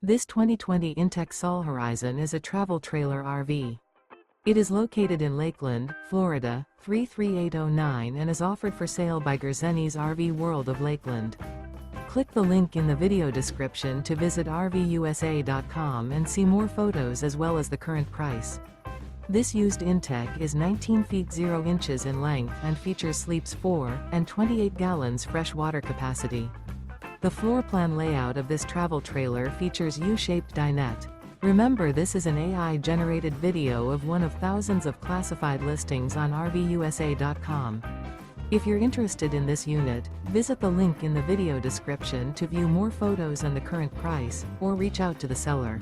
This 2020 inTech Sol Horizon is a travel trailer RV. It is located in Lakeland, Florida, 33809 and is offered for sale by Gerzeny's RV World of Lakeland. Click the link in the video description to visit RVUSA.com and see more photos as well as the current price. This used inTech is 19 feet 0 inches in length and features sleeps 4 and 28 gallons fresh water capacity. The floor plan layout of this travel trailer features U-Shaped Dinette. Remember, this is an AI-generated video of one of thousands of classified listings on RVUSA.com. If you're interested in this unit, visit the link in the video description to view more photos and the current price, or reach out to the seller.